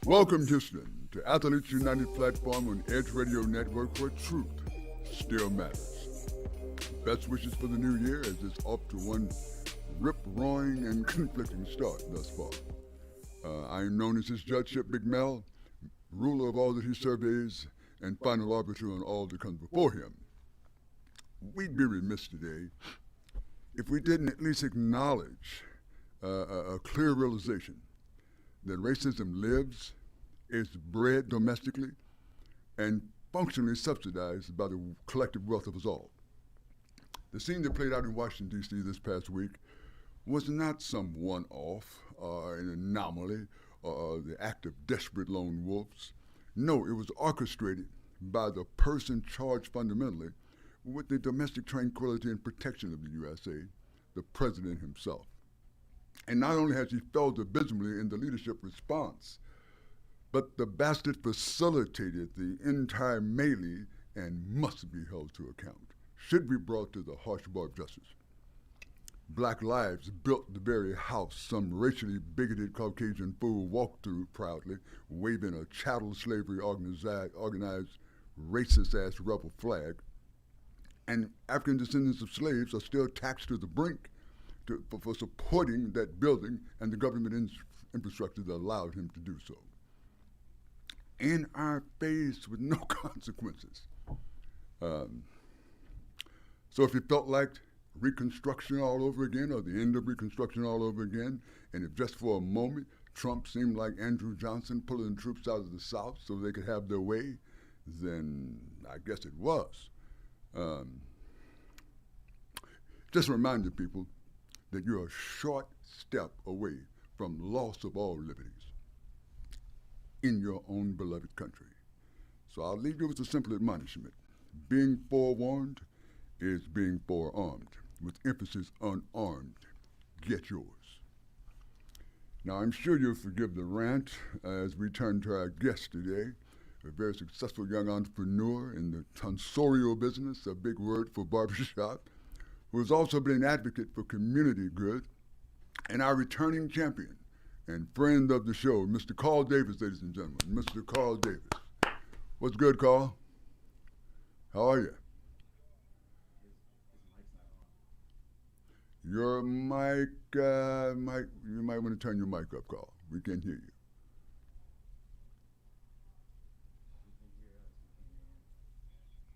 Welcome, Houston, to Athletes United platform on Edge Radio Network, where truth still matters. Best wishes for the new year as it's off to one rip-roaring and conflicting start thus far. I am known as his judgeship, Big Mel, ruler of all that he surveys and final arbiter on all that comes before him. We'd be remiss today if we didn't at least acknowledge a clear realization that racism lives, is bred domestically, and functionally subsidized by the collective wealth of us all. The scene that played out in Washington, D.C. this past week was not some one-off or an anomaly or the act of desperate lone wolves. No, it was orchestrated by the person charged fundamentally with the domestic tranquility and protection of the USA, the president himself. And not only has he failed abysmally in the leadership response, but the bastard facilitated the entire melee and must be held to account, should be brought to the harsh bar of justice. Black lives built the very house some racially bigoted Caucasian fool walked through proudly, waving a chattel slavery organized racist-ass rebel flag. And African descendants of slaves are still taxed to the brink for supporting that building and the government infrastructure that allowed him to do so. In our face with no consequences. So if it felt like Reconstruction all over again or the end of Reconstruction all over again, and if just for a moment Trump seemed like Andrew Johnson pulling troops out of the South so they could have their way, then I guess it was. Just reminding people that you're a short step away from loss of all liberties in your own beloved country. So I'll leave you with a simple admonishment. Being forewarned is being forearmed, with emphasis on armed. Get yours. Now, I'm sure you'll forgive the rant as we turn to our guest today, a very successful young entrepreneur in the tonsorial business, a big word for barbershop, who has also been an advocate for community good, and our returning champion and friend of the show, Mr. Carl Davis, ladies and gentlemen. Mr. Carl Davis. What's good, Carl? How are you? Your mic, you might want to turn your mic up, Carl. We can't hear you.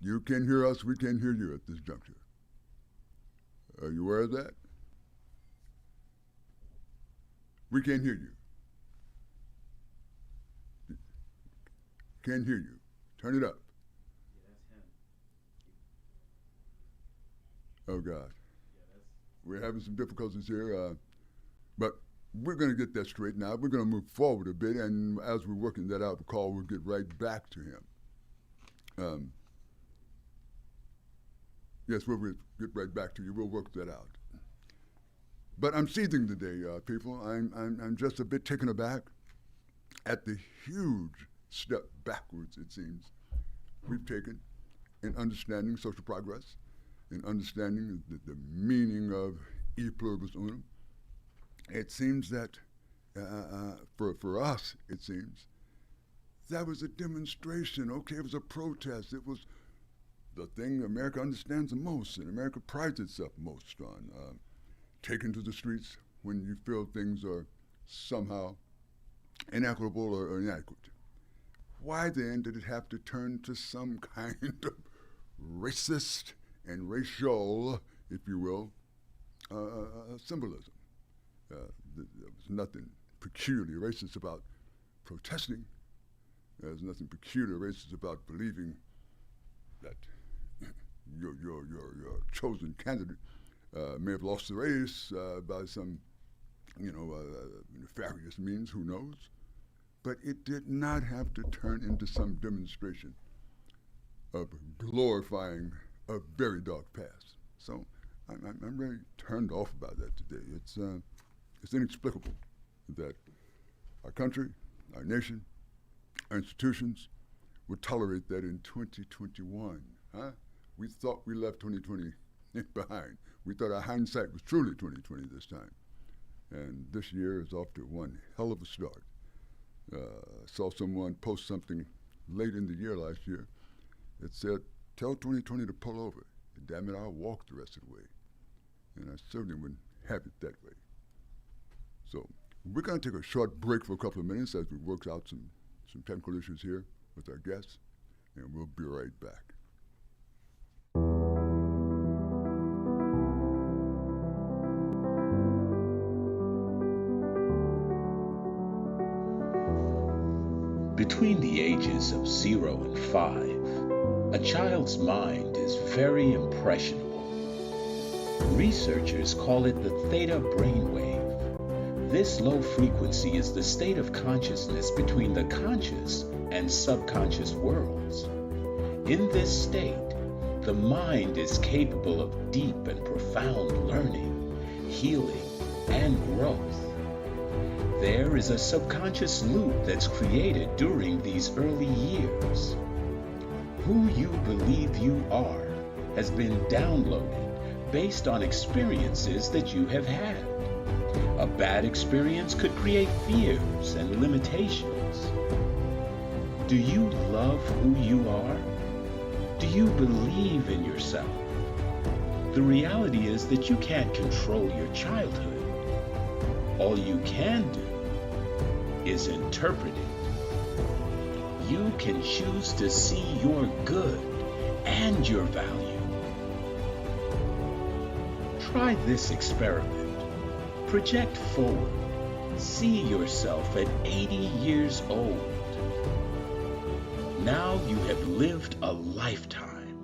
You can hear us, we can't hear you at this juncture. Are you aware of that? We can't hear you. Can't hear you. Turn it up. Oh, God. We're having some difficulties here, but we're going to get that straightened out. We're going to move forward a bit, and as we're working that out, Carl, we'll get right back to him. Yes, we'll get right back to you. We'll work that out. But I'm seething today, people. I'm just a bit taken aback at the huge step backwards, it seems, we've taken in understanding social progress, in understanding the meaning of e pluribus unum. It seems that, for us, it seems, that was a demonstration. Okay, it was a protest. It was the thing America understands the most and America prides itself most on. Taken to the streets when you feel things are somehow inequitable or inadequate. Why then did it have to turn to some kind of racist and racial, if you will, symbolism? There was nothing peculiarly racist about protesting. There's nothing peculiar racist about believing that your chosen candidate may have lost the race by some, nefarious means, who knows? But it did not have to turn into some demonstration of glorifying a very dark past. So I'm really turned off by that today. It's inexplicable that our country, our nation, our institutions would tolerate that in 2021. Huh? We thought we left 2020 behind. We thought our hindsight was truly 2020 this time. And this year is off to one hell of a start. Saw someone post something late in the year last year. It said, "Tell 2020 to pull over. And damn it, I'll walk the rest of the way." And I certainly wouldn't have it that way. So we're going to take a short break for a couple of minutes as we work out some technical issues here with our guests, and we'll be right back. Between the ages of 0 and 5, a child's mind is very impressionable. Researchers call it the theta brainwave. This low frequency is the state of consciousness between the conscious and subconscious worlds. In this state, the mind is capable of deep and profound learning, healing, and growth. There is a subconscious loop that's created during these early years. Who you believe you are has been downloaded based on experiences that you have had. A bad experience could create fears and limitations. Do you love who you are? Do you believe in yourself? The reality is that you can't control your childhood. All you can do is interpret it. You can choose to see your good and your value. Try this experiment. Project forward. See yourself at 80 years old. Now you have lived a lifetime.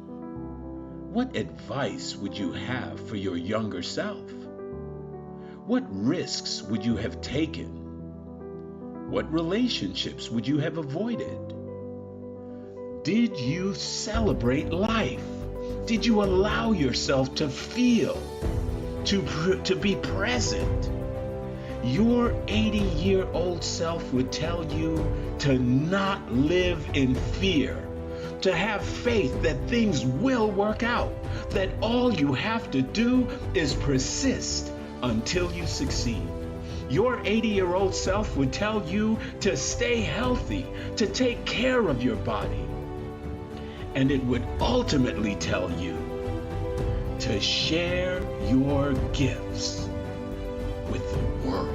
What advice would you have for your younger self? What risks would you have taken? What relationships would you have avoided? Did you celebrate life? Did you allow yourself to feel? To be present? Your 80-year-old self would tell you to not live in fear, to have faith that things will work out, that all you have to do is persist until you succeed. Your 80-year-old self would tell you to stay healthy, to take care of your body. And it would ultimately tell you to share your gifts with the world.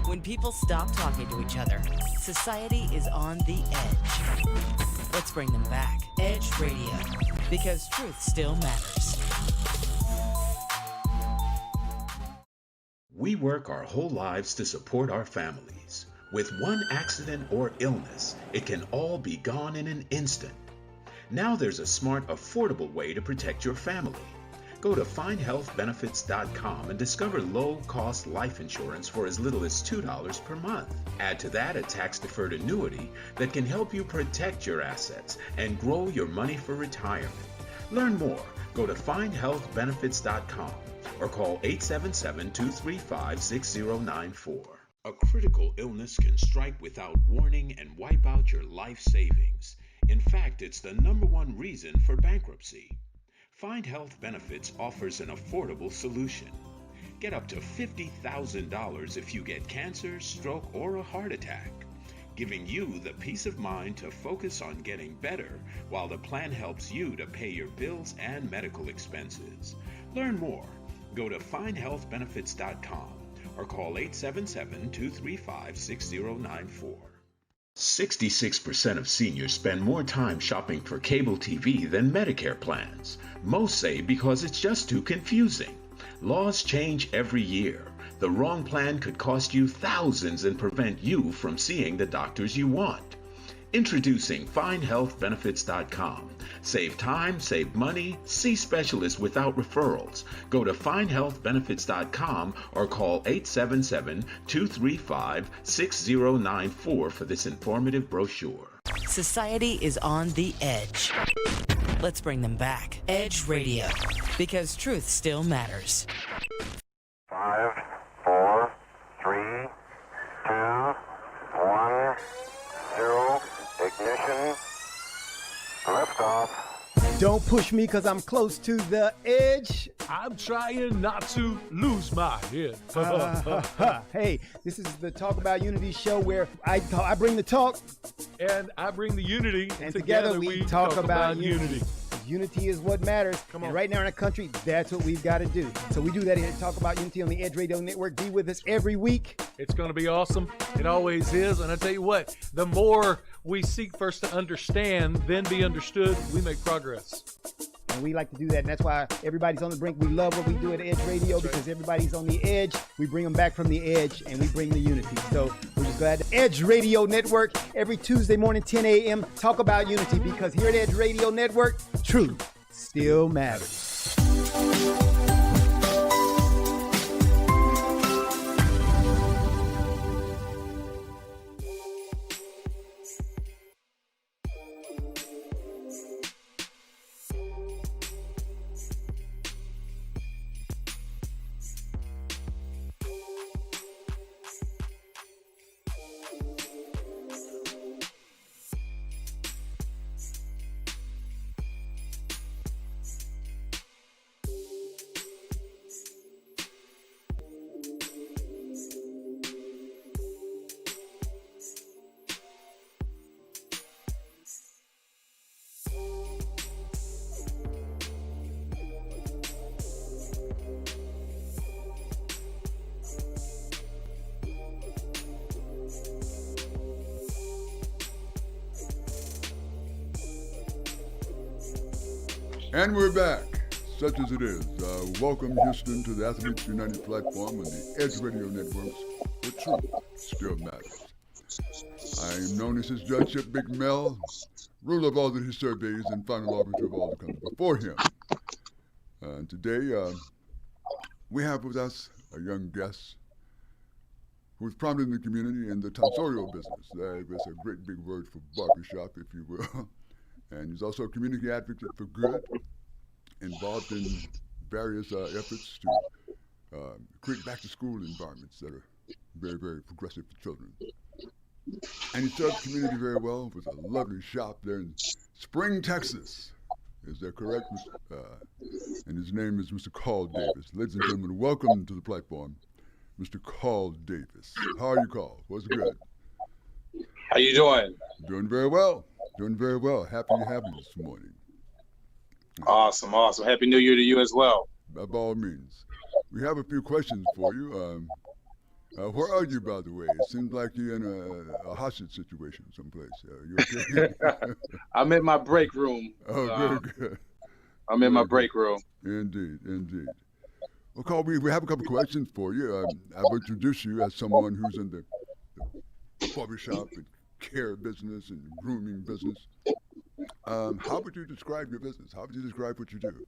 When people stop talking to each other, society is on the edge. Let's bring them back. Edge Radio, because truth still matters. We work our whole lives to support our families. With one accident or illness, it can all be gone in an instant. Now there's a smart, affordable way to protect your family. Go to findhealthbenefits.com and discover low-cost life insurance for as little as $2 per month. Add to that a tax-deferred annuity that can help you protect your assets and grow your money for retirement. Learn more. Go to findhealthbenefits.com or call 877-235-6094. A critical illness can strike without warning and wipe out your life savings. In fact, it's the number one reason for bankruptcy. Find Health Benefits offers an affordable solution. Get up to $50,000 if you get cancer, stroke, or a heart attack, giving you the peace of mind to focus on getting better while the plan helps you to pay your bills and medical expenses. Learn more. Go to findhealthbenefits.com or call 877-235-6094. 66% of seniors spend more time shopping for cable TV than Medicare plans. Most say because it's just too confusing. Laws change every year. The wrong plan could cost you thousands and prevent you from seeing the doctors you want. Introducing FindHealthBenefits.com. Save time, save money, see specialists without referrals. Go to FindHealthBenefits.com or call 877-235-6094 for this informative brochure. Society is on the edge. Let's bring them back. Edge Radio, because truth still matters. 5, 4, 3, 2, 1, 0, ignition, liftoff. Don't push me because I'm close to the edge. I'm trying not to lose my head. Hey, this is the Talk About Unity show where I bring the talk. And I bring the unity. And together we talk about unity. Unity is what matters. Come on. And right now in our country, that's what we've got to do. So we do that here at Talk About Unity on the Edge Radio Network. Be with us every week. It's going to be awesome. It always is. And I tell you what, the more we seek first to understand, then be understood, we make progress. And we like to do that. And that's why everybody's on the brink. We love what we do at Edge Radio because everybody's on the edge. We bring them back from the edge and we bring the unity. So we're just glad. Edge Radio Network every Tuesday morning, 10 a.m. Talk About Unity because here at Edge Radio Network, truth still matters. And we're back, such as it is. Welcome, Houston, to the Athletes United platform on the Edge Radio Networks, where truth still matters. I am known as his judgeship, Big Mel, ruler of all the his surveys and final arbiter of all that comes before him. Today, we have with us a young guest who is prominent in the community in the tonsorial business. That's a great big word for barbershop, if you will. And he's also a community advocate for good, involved in various efforts to create back-to-school environments that are very, very progressive for children. And he serves the community very well with a lovely shop there in Spring, Texas. Is that correct? And his name is Mr. Carl Davis. Ladies and gentlemen, welcome to the platform, Mr. Carl Davis. How are you, Carl? What's good? How you doing? Doing very well. Doing very well. Happy to have you this morning. Awesome. Happy New Year to you as well. By all means. We have a few questions for you. Where are you, by the way? It seems like you're in a hostage situation someplace. You okay? I'm in my break room. Oh, very good. I'm in my break room. Indeed. Well, Carl, we have a couple questions for you. I will introduce you as someone who's in the barbershop and care business and grooming business. How would you describe your business? How would you describe what you do?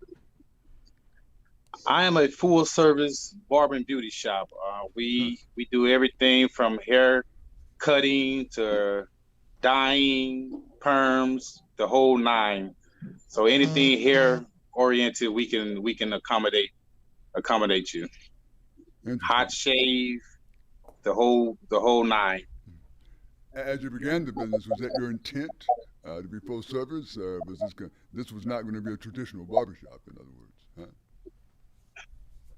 I am a full service barber and beauty shop. We do everything from hair cutting to dyeing, perms, the whole nine. So anything hair oriented, we can accommodate you. Hot shave, the whole nine. As you began the business, was that your intent to be full service? Was this was not going to be a traditional barbershop, in other words? Huh?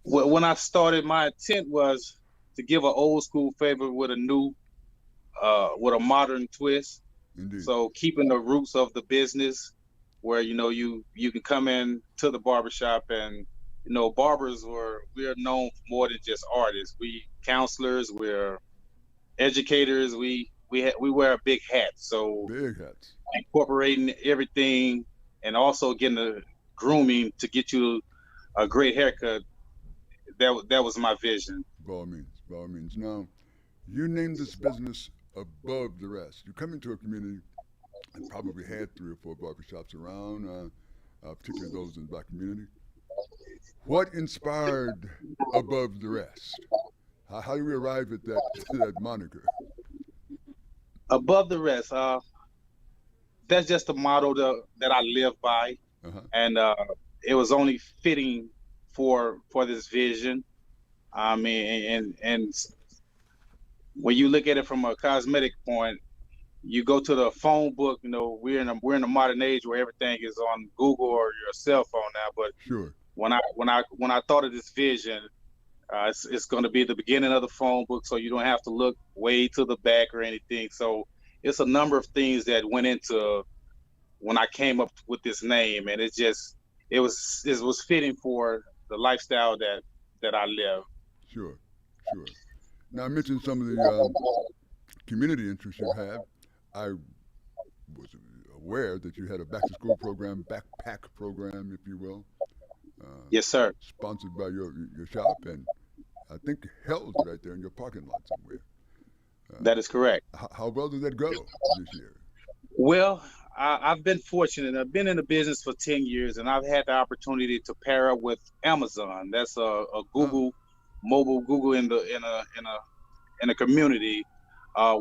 Well, when I started, my intent was to give an old school flavor with a new, with a modern twist. Indeed. So keeping the roots of the business, where you can come in to the barbershop and barbers we're known for more than just artists. We counselors, we're educators. We wear a big hat. So Big hats. incorporating everything and also getting the grooming to get you a great haircut. That was my vision. By all means, by all means. Now, you named this business Above the Rest. You come into a community and probably had 3 or 4 barbershops around, particularly those in the black community. What inspired Above the Rest? How do we arrive at that moniker? Above the Rest. That's just a motto that I live by, and it was only fitting for this vision. I mean, and when you look at it from a cosmetic point, you go to the phone book. We're in a modern age where everything is on Google or your cell phone now. But Sure. When I thought of this vision, it's going to be the beginning of the phone book, so you don't have to look way to the back or anything. So it's a number of things that went into when I came up with this name, and it was fitting for the lifestyle that I live. Sure. Now, I mentioned some of the community interests you have. I was aware that you had a back-to-school program, backpack program, if you will. Yes, sir. Sponsored by your shop, and I think held right there in your parking lot somewhere. That is correct. How well did that go this year? Well, I've been fortunate. I've been in the business for 10 years, and I've had the opportunity to pair up with Amazon. That's a Google, mobile Google in a community.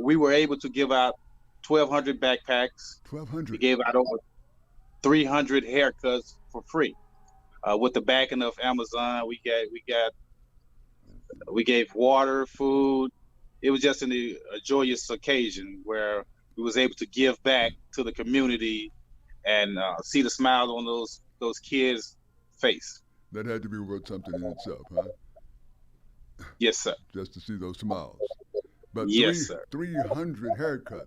We were able to give out 1,200 backpacks. 1,200. We gave out over 300 haircuts for free. With the backing of Amazon, we gave water, food. It was just a joyous occasion where we was able to give back to the community and see the smile on those kids' face. That had to be worth something in itself, huh? Yes, sir. Just to see those smiles. But yes, sir. 300 haircuts.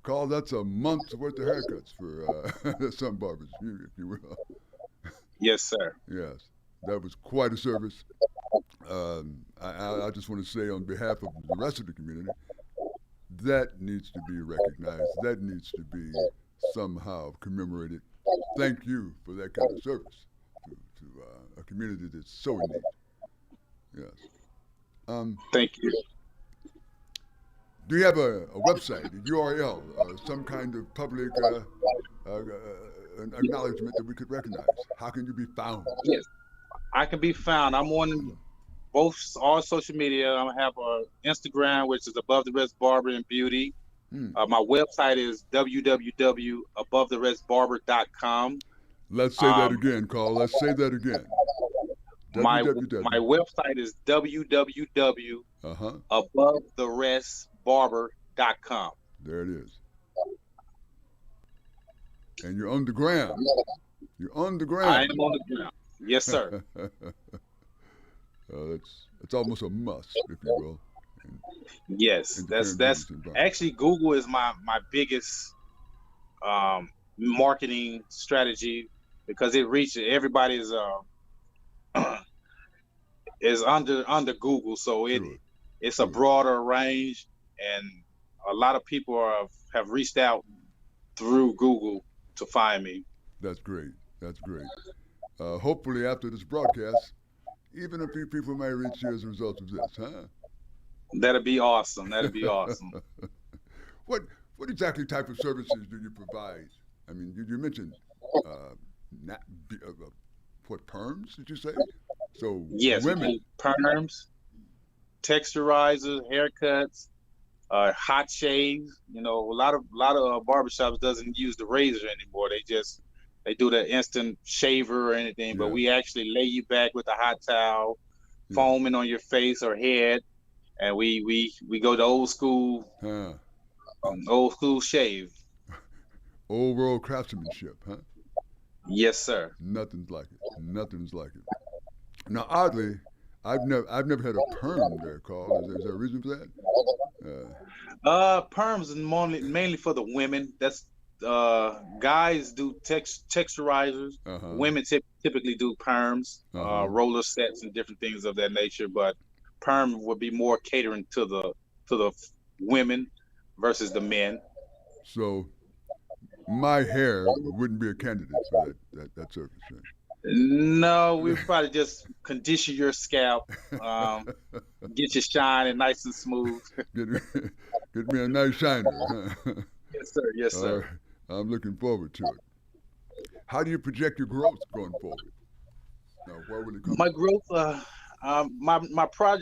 Carl, that's a month's worth of haircuts for some barbers, if you will. Yes, sir. Yes, that was quite a service. I just want to say on behalf of the rest of the community, that needs to be recognized. That needs to be somehow commemorated. Thank you for that kind of service to a community that's so in need. Yes. Thank you. Do you have a website, a URL, some kind of public acknowledgement that we could recognize? How can you be found? Yes, I can be found. I'm on all social media. I have Instagram, which is Above the Rest Barber and Beauty. My website is www.abovetherestbarber.com. Let's say that again, Carl. Let's say that again. My website is www.abovetherestbarber.com. There it is. And you're on the ground. You're on the ground. I am on the ground. Yes, sir. It's almost a must, if you will. Yes, that's actually Google is my biggest marketing strategy because it reaches everybody is under Google, so it's a broader range, and a lot of people have reached out through Google to find me. That's great. That's great. Hopefully after this broadcast, even a few people may reach you as a result of this, huh? That'd be awesome. That'd be awesome. What exactly type of services do you provide? I mean, you mentioned what, perms, did you say? So yes, women. Perms, texturizers, haircuts, hot shaves. A lot of barbershops doesn't use the razor anymore. They do the instant shaver or anything, but we actually lay you back with a hot towel, foaming on your face or head, and we go to old school shave. Old world craftsmanship, huh? Yes, sir. Nothing's like it. Nothing's like it. Now, oddly, I've never had a perm there, Carl. Is there a reason for that? Perms is mainly for the women. That's guys do texturizers. Women typically do perms, roller sets, and different things of that nature. But perm would be more catering to the women versus the men. So my hair wouldn't be a candidate for that service, right? No, we probably just condition your scalp, get you shining nice and smooth. Get me a nice shiner. Yes, sir. Yes, sir. I'm looking forward to it. How do you project your growth going forward? Now, where will it come? My growth,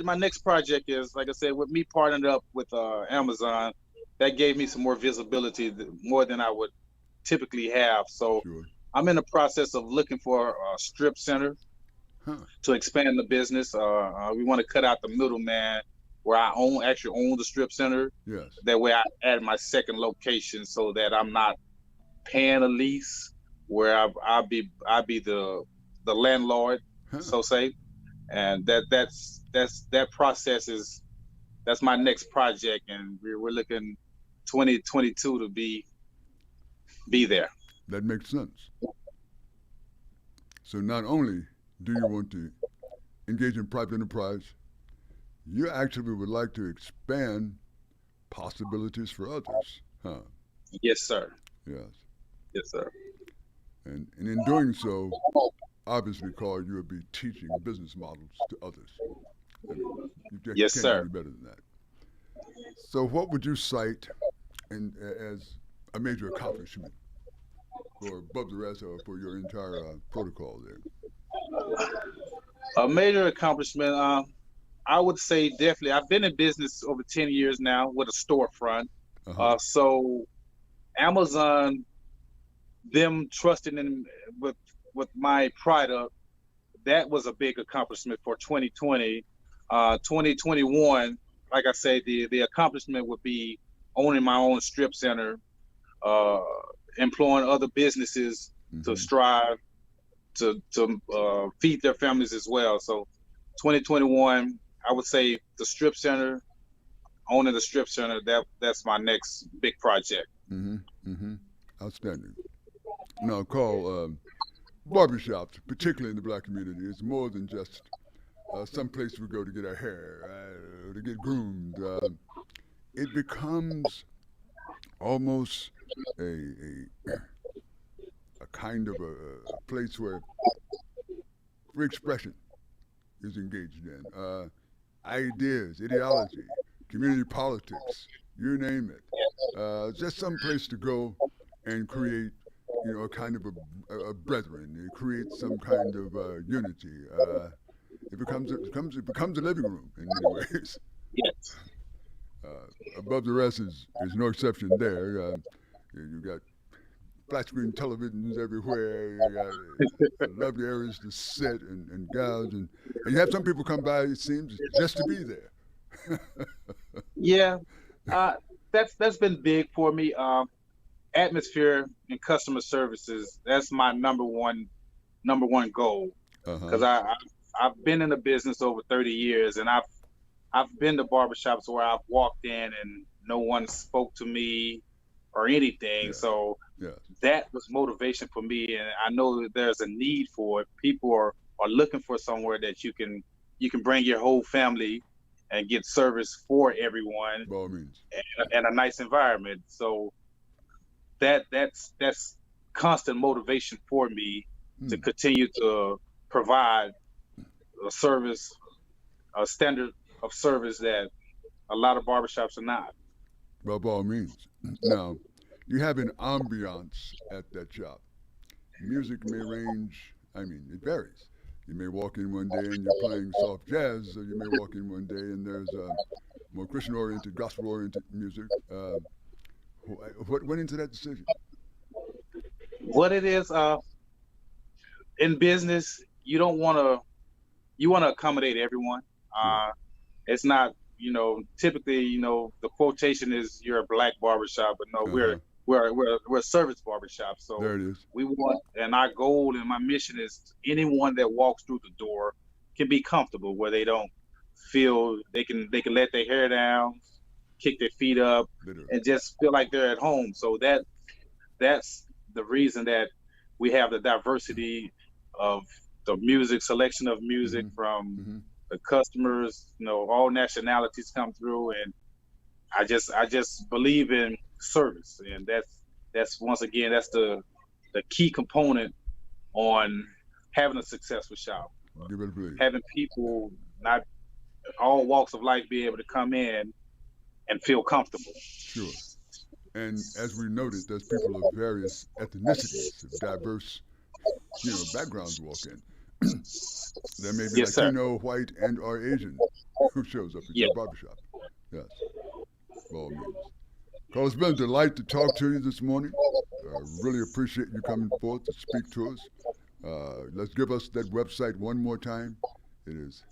my next project is, like I said, with me partnering up with Amazon, that gave me some more visibility, more than I would typically have. So sure. I'm in the process of looking for a strip center to expand the business. We want to cut out the middleman, where I actually own the strip center. Yes. That way I add my second location so that I'm not paying a lease, where I'll be the landlord, so say. And that process that's my next project, and we're looking 2022 to be there. That makes sense. So not only do you want to engage in private enterprise, you actually would like to expand possibilities for others, huh? Yes, sir. Yes. Yes, sir. And in doing so, obviously, Carl, you would be teaching business models to others. I mean, yes, can't sir. do better than that. So what would you cite as a major accomplishment for Above the Rest or for your entire protocol there? A major accomplishment, I would say definitely. I've been in business over 10 years now with a storefront. So Amazon, them trusting in with my product, that was a big accomplishment for 2020. 2021, like I say, the accomplishment would be owning my own strip center, employing other businesses to strive to feed their families as well. So 2021, I would say the strip center, owning the strip center, that's my next big project. Outstanding. Now, Carl, barbershops, particularly in the black community, is more than just some place we go to get our hair, to get groomed. It becomes almost a kind of a place where free expression is engaged in. Ideas, ideology, community politics, you name it. Just some place to go and create, a kind of a brethren. It creates some kind of unity. It becomes a living room in many ways. Yes. Above the Rest is no exception there. You got flat screen televisions everywhere. You got lovely areas to sit and gouge, and you have some people come by, it seems, just to be there. Yeah, that's been big for me. Atmosphere and customer services, that's my number one goal. Because I've been in the business over 30 years, and I've been to barbershops where I've walked in and no one spoke to me or anything. So that was motivation for me, and I know that there's a need for it. People are looking for somewhere that you can bring your whole family and get service for everyone, by all means, and a nice environment. So that's constant motivation for me to continue to provide a service, a standard of service that a lot of barbershops are not. Well, by all means. Now, you have an ambiance at that shop. Music may range, it varies. You may walk in one day and you're playing soft jazz, or you may walk in one day and there's more Christian-oriented, gospel-oriented music. What went into that decision? What it is, in business, you want to accommodate everyone. It's not typically, the quotation is you're a black barbershop, but no, Uh-huh. we're a service barbershop. So There it is. we want, and our goal and my mission is anyone that walks through the door can be comfortable, where they don't feel they can let their hair down, kick their feet up, Literally. and just feel like they're at home. So that's the reason that we have the diversity of the music, selection of music from the customers, all nationalities come through, and I just believe in service, and that's once again, that's the key component on having a successful shop. Give it a believe. Having people, not all walks of life, be able to come in and feel comfortable. Sure. And as we noted, there's people of various ethnicities, of diverse, backgrounds walk in. There may be Yes, Latino, white, and or Asian who shows up at your barbershop. Yes, by all means. Carl, it's been a delight to talk to you this morning. I really appreciate you coming forth to speak to us. Let's give us that website one more time. It is.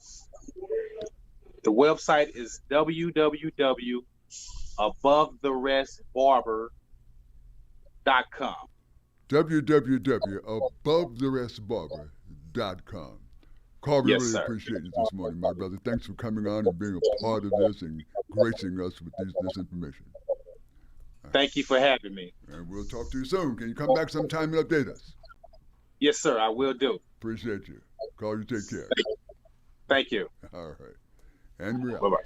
The website is www.abovtherestbarber.com. www.abovtherestbarber.com. Carl, we really appreciate you this morning, my brother. Thanks for coming on and being a part of this and gracing us with this information. Thank you for having me. And we'll talk to you soon. Can you come back sometime and update us? Yes, sir, I will do. Appreciate you. Carl, you take care. Thank you. All right. And we're out. Bye-bye.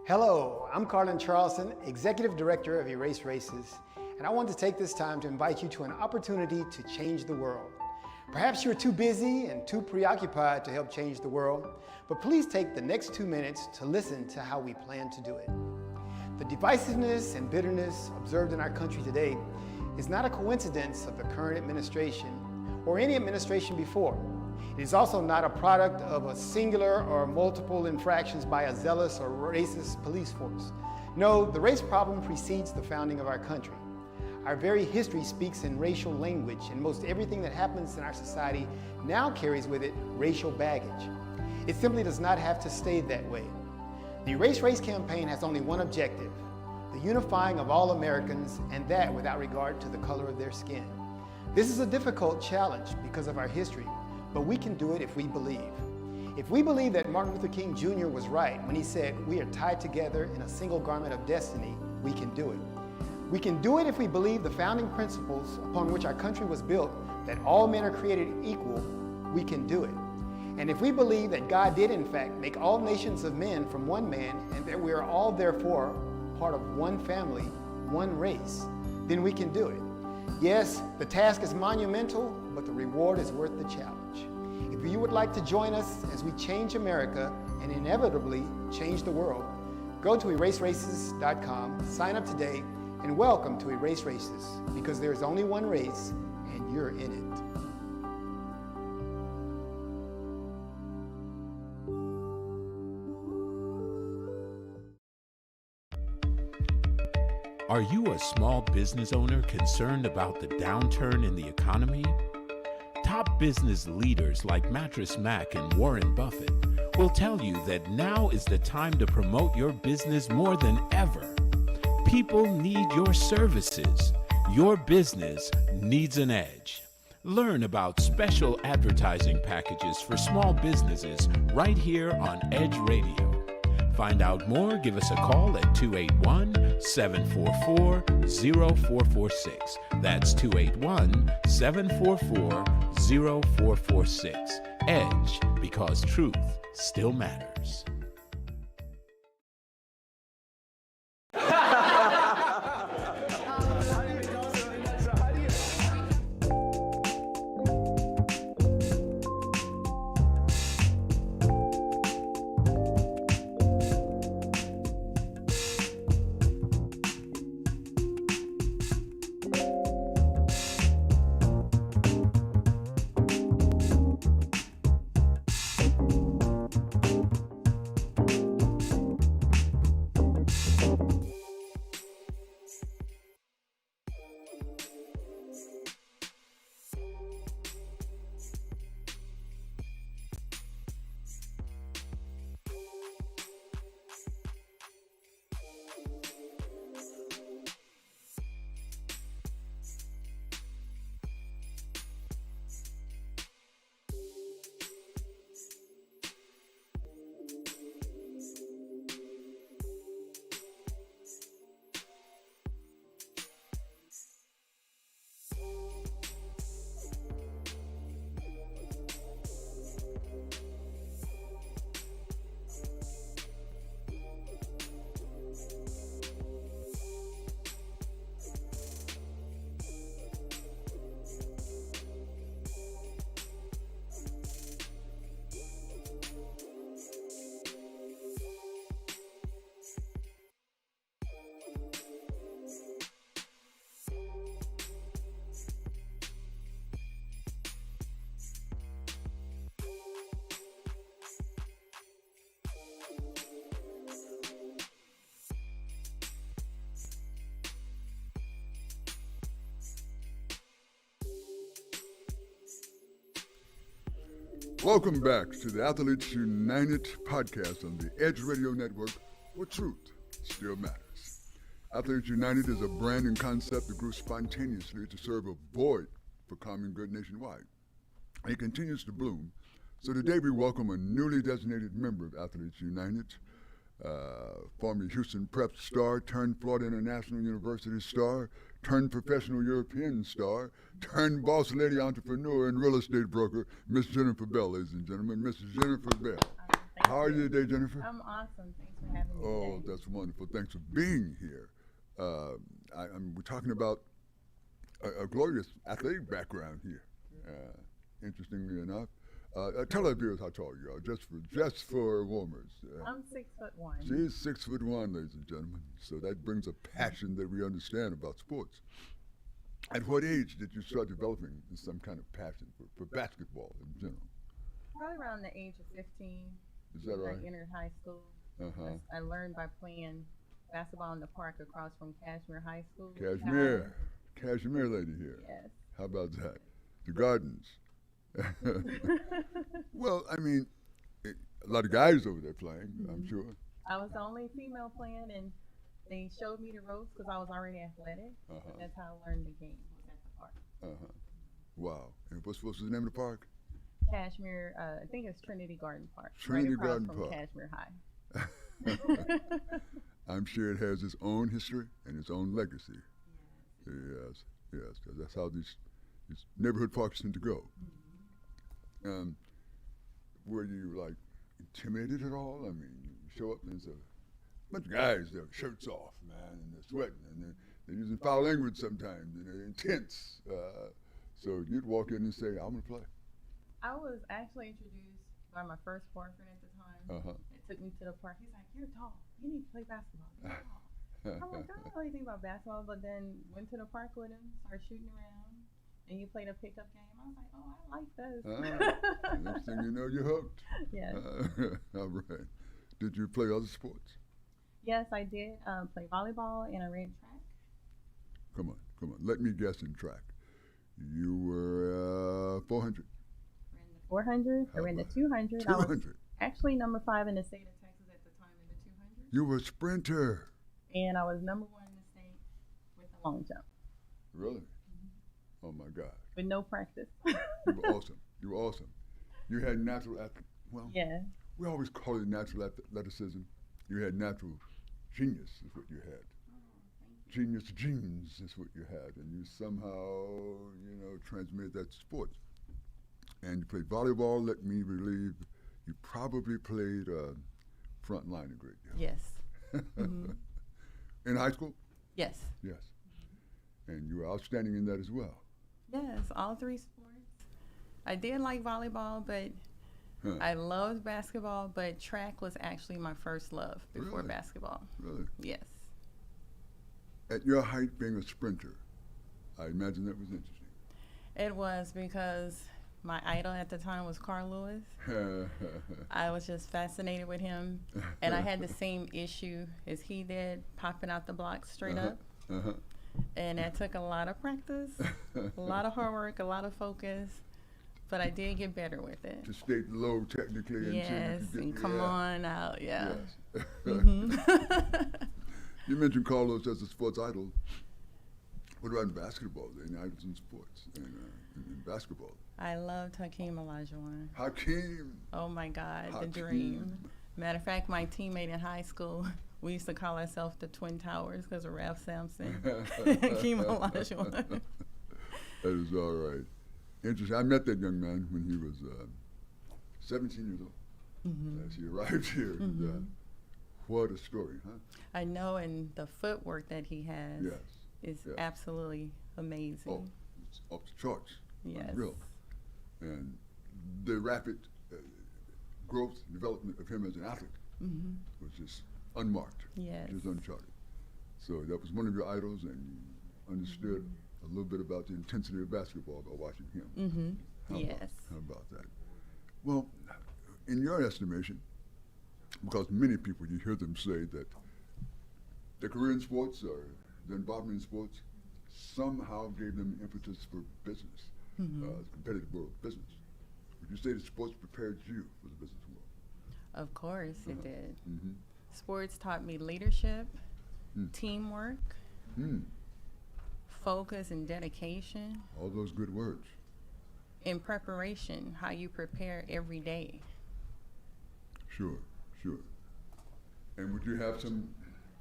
Hello, I'm Carlin Charleston, Executive Director of Erase Races, and I want to take this time to invite you to an opportunity to change the world. Perhaps you're too busy and too preoccupied to help change the world, but please take the next 2 minutes to listen to how we plan to do it. The divisiveness and bitterness observed in our country today is not a coincidence of the current administration or any administration before. It is also not a product of a singular or multiple infractions by a zealous or racist police force. No, the race problem precedes the founding of our country. Our very history speaks in racial language, and most everything that happens in our society now carries with it racial baggage. It simply does not have to stay that way. The Erase Race campaign has only one objective: the unifying of all Americans, and that without regard to the color of their skin. This is a difficult challenge because of our history, but we can do it if we believe. If we believe that Martin Luther King Jr. was right when he said, "We are tied together in a single garment of destiny," we can do it. We can do it if we believe the founding principles upon which our country was built, that all men are created equal, we can do it. And if we believe that God did in fact make all nations of men from one man, and that we are all therefore part of one family, one race, then we can do it. Yes, the task is monumental, but the reward is worth the challenge. If you would like to join us as we change America and inevitably change the world, go to eraseraces.com, sign up today, and welcome to Erase Races, because there is only one race, and you're in it. Are you a small business owner concerned about the downturn in the economy? Top business leaders like Mattress Mac and Warren Buffett will tell you that now is the time to promote your business more than ever. People need your services. Your business needs an edge. Learn about special advertising packages for small businesses right here on Edge Radio. Find out more, give us a call at 281-744-0446. That's 281-744-0446. Edge, because truth still matters. Welcome back to the Athletes United podcast on the Edge Radio Network, where truth still matters. Athletes United is a brand and concept that grew spontaneously to serve a void for common good nationwide. It continues to bloom. So today we welcome a newly designated member of Athletes United, former Houston Prep star, turned Florida International University star, turned professional European star, turned boss lady entrepreneur and real estate broker, Miss Jennifer Bell, ladies and gentlemen. Miss Jennifer Bell. How are you today, Jennifer? I'm awesome. Thanks for having me Oh, today. that's wonderful. Thanks for being here. We're talking about a glorious athletic background here, interestingly enough. Tell our viewers how tall you are, just for warmers. I'm 6'1". She's 6'1", ladies and gentlemen. So that brings a passion that we understand about sports. At what age did you start developing some kind of passion for basketball in general? Probably around the age of 15. Is that right? I entered high school. Uh-huh. I learned by playing basketball in the park across from Cashmere High School. Cashmere lady here. Yes. How about that? The Gardens. Well, I mean, a lot of guys over there playing, I'm sure. I was the only female playing, and they showed me the ropes because I was already athletic. Uh-huh. That's how I learned the game, was at the park. Uh-huh. Wow. And what's the name of the park? Cashmere, I think it's Trinity Garden Park. Trinity right across Garden from Park. Cashmere High. I'm sure it has its own history and its own legacy. Yes, 'cause that's how these neighborhood parks tend to go. Were you like intimidated at all? I mean, you show up and there's a bunch of guys, their shirts off, man, and they're sweating, and they're using foul language sometimes, and they're intense. So you'd walk in and say, "I'm gonna play." I was actually introduced by my first boyfriend at the time. Uh-huh. It took me to the park. He's like, "You're tall. You need to play basketball." You're tall. I'm like, I don't know anything about basketball, but then went to the park with him, started shooting around, and you played a pickup game. I was like, oh, I like this. Next thing you know, you're hooked. Yes. All right. Did you play other sports? Yes, I did play volleyball and I ran track. Come on. Let me guess in track. You were 400. Ran the 400. I ran the 200. 200. I was actually number 5 in the state of Texas at the time in the 200. You were a sprinter. And I was number 1 in the state with the long jump. Really? Oh my God. With no practice. You were awesome. You had natural Yeah. we always call it natural athleticism. You had natural genius is what you had. Genius genes is what you had, and you somehow, transmitted that to sports. And you played volleyball. Let me believe you probably played front line a great deal. Yes. Mm-hmm. In high school? Yes. Yes. And you were outstanding in that as well. Yes, all 3 sports. I did like volleyball, but I loved basketball, but track was actually my first love before Really? basketball. Really? Yes. At your height, being a sprinter, I imagine that was interesting. It was because my idol at the time was Carl Lewis. I was just fascinated with him, and I had the same issue as he did, popping out the blocks straight up. And that took a lot of practice, a lot of hard work, a lot of focus, but I did get better with it. To stay low technically. Yes, and come on out, yeah. Yes. Mm-hmm. You mentioned Carlos as a sports idol. What about in basketball? There are idols in sports and in basketball. I loved Hakeem Olajuwon. Hakeem. Oh my God, the Hakeem. dream. Matter of fact, my teammate in high school, we used to call ourselves the Twin Towers because of Ralph Sampson. Hakeem Olajuwon. That is all right. Interesting. I met that young man when he was 17 years old. As he arrived here. And, what a story, huh? I know, and the footwork that he has Yes. is Yeah. absolutely amazing. Oh, it's off the charts. Yes. Unreal. And the rapid growth and development of him as an athlete was just unmarked. Yes. Just uncharted. So that was one of your idols, and you understood a little bit about the intensity of basketball by watching him. Yes. How about that? Well, in your estimation, because many people, you hear them say that their career in sports or their involvement in sports somehow gave them impetus for business, the competitive world of business. Would you say that sports prepared you for the business world? Of course, it did. Mm-hmm. Sports taught me leadership, teamwork, focus and dedication, All those good words. in preparation, how you prepare every day. Sure. And would you have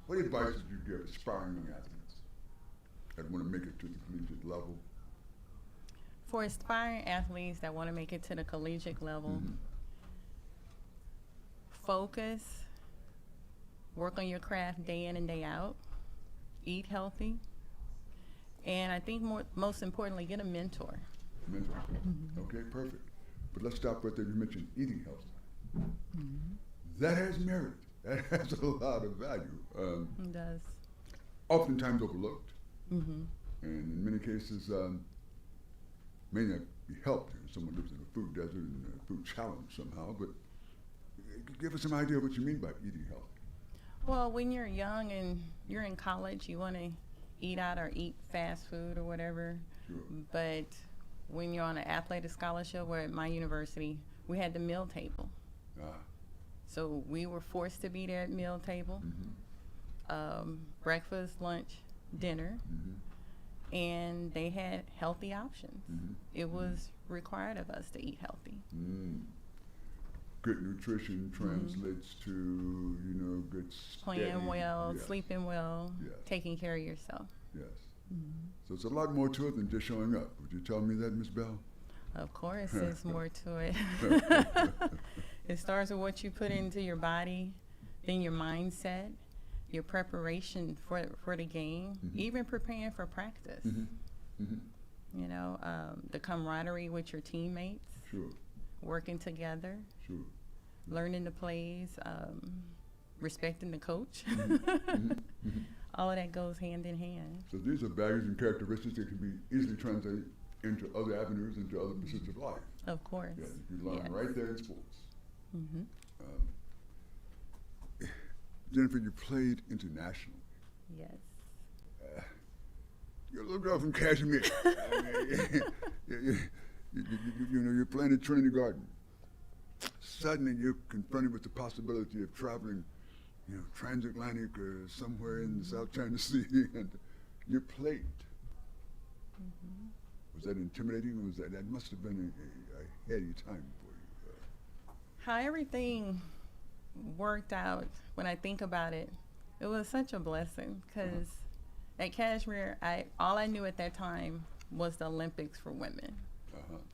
what advice would you give aspiring young athletes that want to make it to the collegiate level? For aspiring athletes that want to make it to the collegiate level, focus, work on your craft day in and day out, eat healthy, and I think most importantly, get a mentor. Mentor. Okay, perfect. But let's stop right there. You mentioned eating healthy. That has merit. That has a lot of value. It does. Oftentimes overlooked. And in many cases, may not be helped. Someone lives in a food desert and a food challenge somehow, but give us some idea of what you mean by eating healthy. Well, when you're young and you're in college, you want to eat out or eat fast food or whatever. Sure. But when you're on an athletic scholarship, where at my university, we had the meal table. So we were forced to be there at meal table, breakfast, lunch, dinner, and they had healthy options. It was required of us to eat healthy. Good nutrition translates to, good Playing steady- well, yes, sleeping well, Yes. taking care of yourself. Yes. So it's a lot more to it than just showing up. Would you tell me that, Ms. Bell? Of course, there's more to it. It starts with what you put into your body, then your mindset, your preparation for the game, even preparing for practice. The camaraderie with your teammates, Sure. working together, Sure. learning the plays, respecting the coach. All of that goes hand in hand. So these are values and characteristics that can be easily translated into other avenues, into other pursuits of life. Of course. Yeah, you learn Yes. right there in sports. Jennifer, you played internationally. Yes. You're a little girl from Kashmir. You're playing at Trinity Garden. Suddenly you're confronted with the possibility of traveling, transatlantic or somewhere in the South China Sea, and you're played. Was that intimidating, or was that must have been a heady time for you? How everything worked out, when I think about it, it was such a blessing, because at Kashmir, all I knew at that time was the Olympics for women.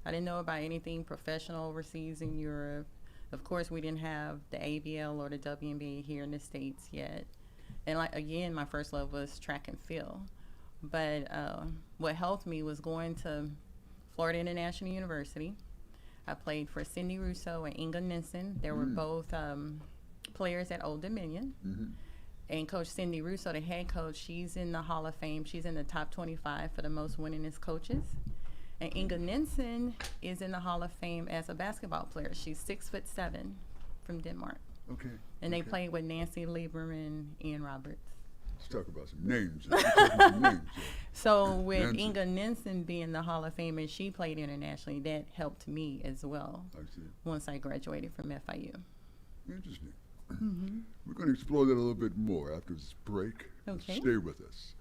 I didn't know about anything professional overseas in Europe. Of course, we didn't have the ABL or the WNBA here in the States yet. And again, my first love was track and field. But what helped me was going to Florida International University. I played for Cindy Russo and Inga Ninsen. They were both players at Old Dominion. And Coach Cindy Russo, the head coach, she's in the Hall of Fame. She's in the top 25 for the most winningest coaches. And Inga Ninsen is in the Hall of Fame as a basketball player. She's 6'7" from Denmark. Okay. And they played with Nancy Lieberman, Ian Roberts. Let's talk about some names. Let's talk about some names. So with Nancy. Inga Ninsen being the Hall of Fame and she played internationally, that helped me as well I see. once I graduated from FIU. Interesting. We're going to explore that a little bit more after this break. Okay. Stay with us.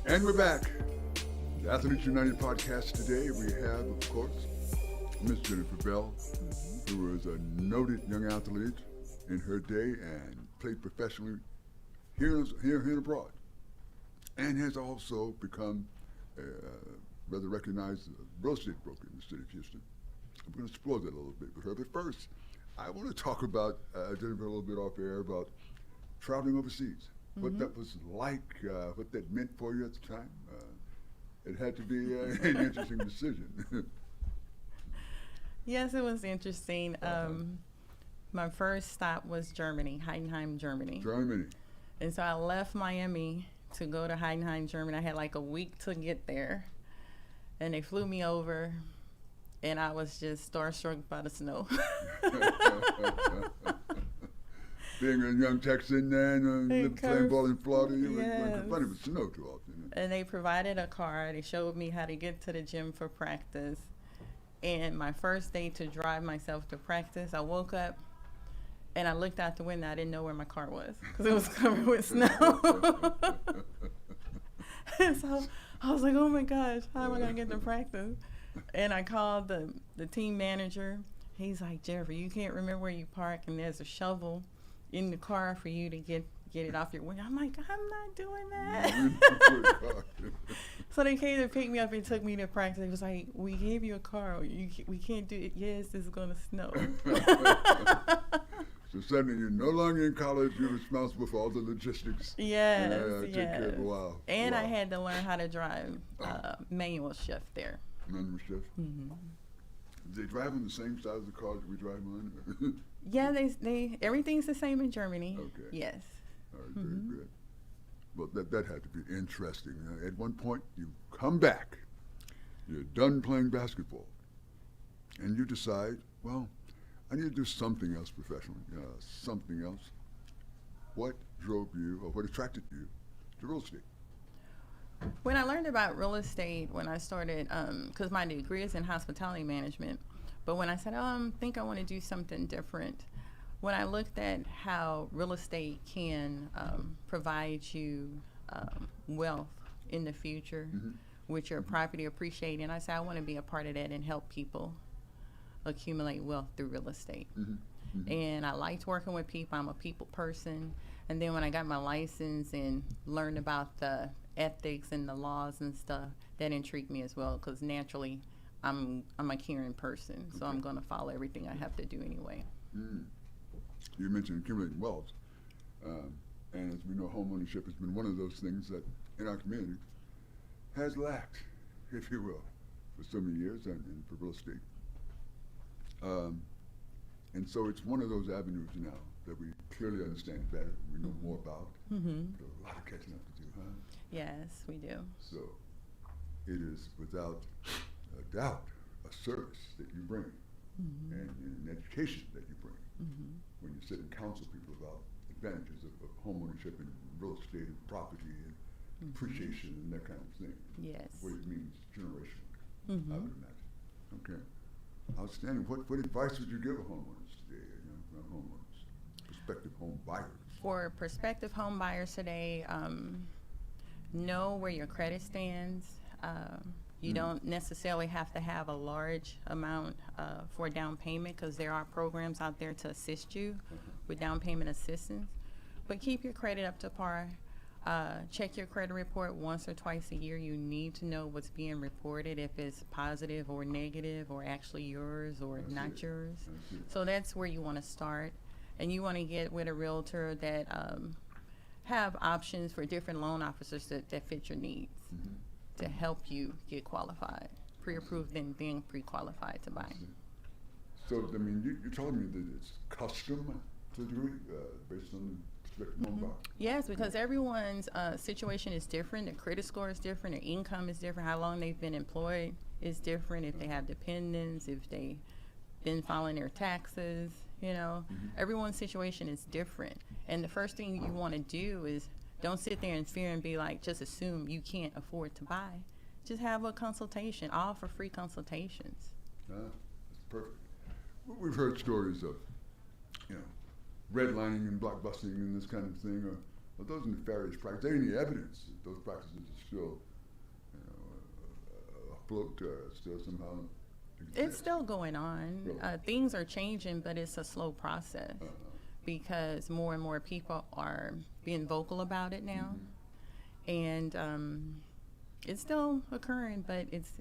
And we're back. The Athletes United podcast today. We have, of course, Miss Jennifer Bell, who is a noted young athlete in her day and played professionally here and abroad, and has also become a rather recognized real estate broker in the city of Houston. I'm going to explore that a little bit with her. But first, I want to talk about, Jennifer, a little bit off air about traveling overseas. What that was like, what that meant for you at the time. It had to be an interesting decision. Yes, it was interesting. My first stop was Germany, Heidenheim, Germany. Germany. And so I left Miami to go to Heidenheim, Germany. I had like a week to get there. And they flew me over, and I was just starstruck by the snow. Being a young Texan and playing ball in Florida, you yes. were funny with snow too often. And they provided a car. They showed me how to get to the gym for practice. And my first day to drive myself to practice, I woke up and I looked out the window. I didn't know where my car was because it was covered with snow. And so I was like, oh my gosh, how am I going to get to practice? And I called the team manager. He's like, Jennifer, you can't remember where you park, and there's a shovel in the car for you to get it off your window. I'm like, I'm not doing that. So they came to pick me up and took me to practice. It was like, we gave you a car. We can't do it. Yes, it's going to snow. So suddenly you're no longer in college. You're responsible for all the logistics. Yes, Take care of, wow. And wow. I had to learn how to drive manual shift there. Manual shift? Mm-hmm. They drive on the same side of the car that we drive on? Yeah, they everything's the same in Germany. Okay. Yes. All right, very good. Well, that had to be interesting. At one point, you come back, you're done playing basketball, and you decide, well, I need to do something else professionally, something else. What drove you, or what attracted you to real estate? When I learned about real estate, when I started, because my degree is in hospitality management, but when I said, I think I want to do something different, when I looked at how real estate can provide you wealth in the future with your property appreciating, I said, I want to be a part of that and help people accumulate wealth through real estate. And I liked working with people. I'm a people person. And then when I got my license and learned about the ethics and the laws and stuff, that intrigued me as well, because naturally I'm a caring person, so I'm going to follow everything I have to do anyway. You mentioned accumulating wealth, and as we know, homeownership has been one of those things that in our community has lacked, if you will, for so many years, and for real estate. And so it's one of those avenues now that we clearly understand better, we know more about. There's a lot of catching up to do, huh? Yes, we do. So it is without a doubt a service that you bring and an education that you bring when you sit and counsel people about advantages of homeownership and real estate and property and appreciation and that kind of thing. Yes. What it means generationally, I would imagine. Okay. Outstanding. What advice would you give homeowners today, homeowners, prospective home buyers? For prospective home buyers today, know where your credit stands. You don't necessarily have to have a large amount for down payment, because there are programs out there to assist you with down payment assistance. But keep your credit up to par. Check your credit report once or twice a year. You need to know what's being reported, if it's positive or negative or actually yours or not yours. So that's where you want to start. And you want to get with a realtor that have options for different loan officers that fit your needs to help you get qualified, pre-approved and then pre-qualified to buy. So, I mean, you're telling me that it's custom to a degree based on the prospective home buyer? Yes, because everyone's situation is different. Their credit score is different. Their income is different. How long they've been employed is different. If they have dependents, if they've been filing their taxes, everyone's situation is different. And the first thing you want to do is don't sit there in fear and be like, just assume you can't afford to buy. Just have a consultation, all for free consultations. That's perfect. We've heard stories of, redlining and blockbusting and this kind of thing. But those nefarious practices, any evidence that those practices are still afloat, still somehow exist? It's still going on. Really? Things are changing, but it's a slow process because more and more people are being vocal about it now. And it's still occurring, but it's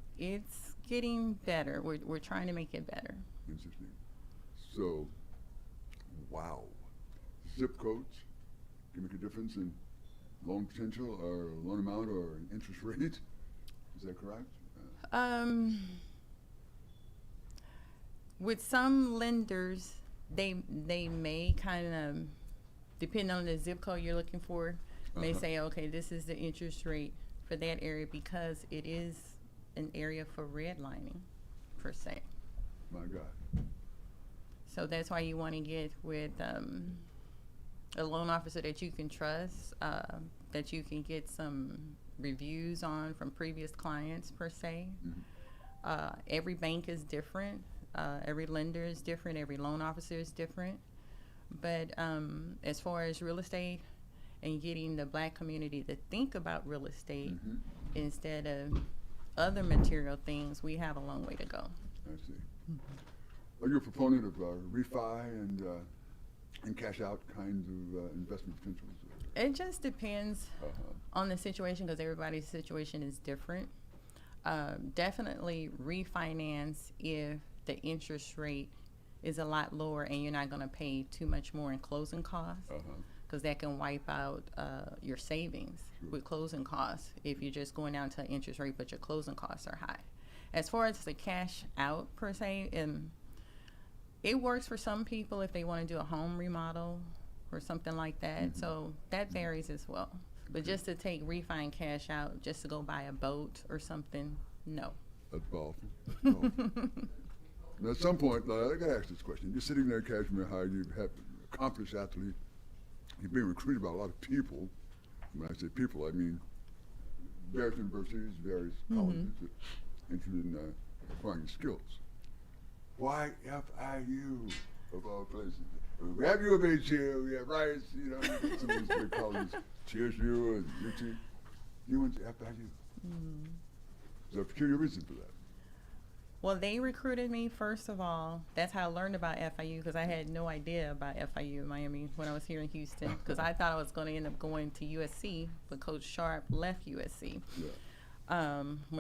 getting better. We're trying to make it better. Interesting. So, wow. Zip codes can make a difference in loan potential or loan amount or interest rate. Is that correct? With some lenders, they may kind of, depending on the zip code you're looking for, may say, okay, this is the interest rate for that area because it is an area for redlining, per se. My God. So that's why you want to get with a loan officer that you can trust, that you can get some reviews on from previous clients, per se. Every bank is different. Every lender is different. Every loan officer is different. But as far as real estate and getting the black community to think about real estate instead of other material things, we have a long way to go. I see. Are you a proponent of refi and cash out kinds of investment potentials? It just depends on the situation because everybody's situation is different. Definitely refinance if the interest rate is a lot lower and you're not going to pay too much more in closing costs because that can wipe out your savings with closing costs if you're just going down to an interest rate but your closing costs are high. As far as the cash out, per se, it works for some people if they want to do a home remodel or something like that. So that varies as well. But just to take refi and cash out, just to go buy a boat or something, no. That's powerful. Now, at some point, I got to ask this question. You're sitting there at Cashmere High, you have an accomplished athlete, you're being recruited by a lot of people. When I say people, I mean various universities, various colleges that are interested in acquiring skills. Why FIU, of all places? We have U of H here, we have Rice, some of these big colleges, TSU and UT. You went to FIU. Is there a peculiar reason for that? Well, they recruited me, first of all. That's how I learned about FIU because I had no idea about FIU in Miami when I was here in Houston because I thought I was going to end up going to USC, but Coach Sharp left USC when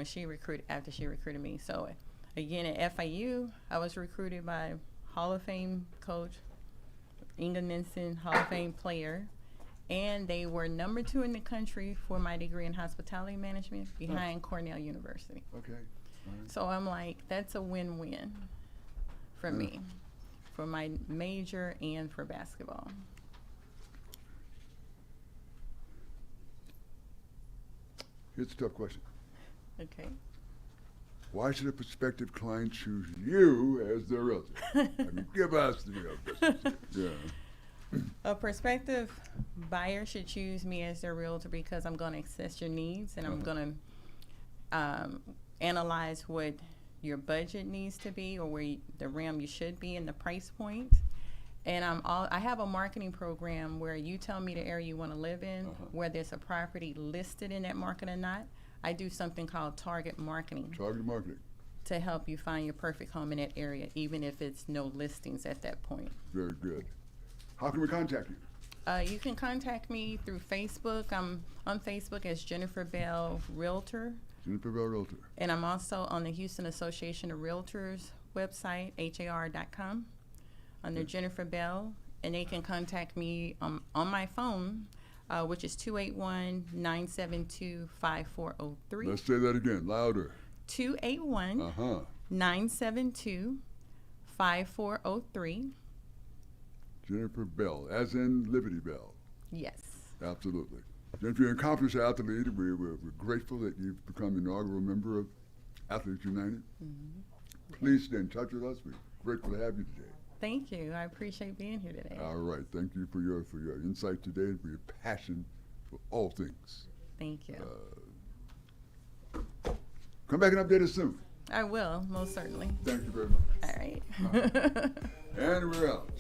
after she recruited me. So again, at FIU, I was recruited by Hall of Fame coach Inga Ninson, Hall of Fame player, and they were number 2 in the country for my degree in hospitality management behind Cornell University. Okay. All right. So I'm like, that's a win-win for me, for my major and for basketball. Here's a tough question. Okay. Why should a prospective client choose you as their realtor? I mean, give us the real business. Yeah. A prospective buyer should choose me as their realtor because I'm going to assess your needs and I'm going to analyze what your budget needs to be or where the realm you should be in the price point. And I have a marketing program where you tell me the area you want to live in, whether it's a property listed in that market or not. I do something called target marketing. Target marketing. To help you find your perfect home in that area, even if it's no listings at that point. Very good. How can we contact you? You can contact me through Facebook. I'm on Facebook as Jennifer Bell Realtor. Jennifer Bell Realtor. And I'm also on the Houston Association of Realtors website, HAR.com, under Jennifer Bell. And they can contact me on my phone, which is 281-972-5403. Let's say that again, louder. 281-972-5403. Jennifer Bell, as in Liberty Bell. Yes. Absolutely. Jennifer, you're an accomplished athlete. We're grateful that you've become an inaugural member of Athletes United. Please stay in touch with us. We're grateful to have you today. Thank you. I appreciate being here today. All right. Thank you for your insight today and for your passion for all things. Thank you. Come back and update us soon. I will, most certainly. Thank you very much. All right. And we're out.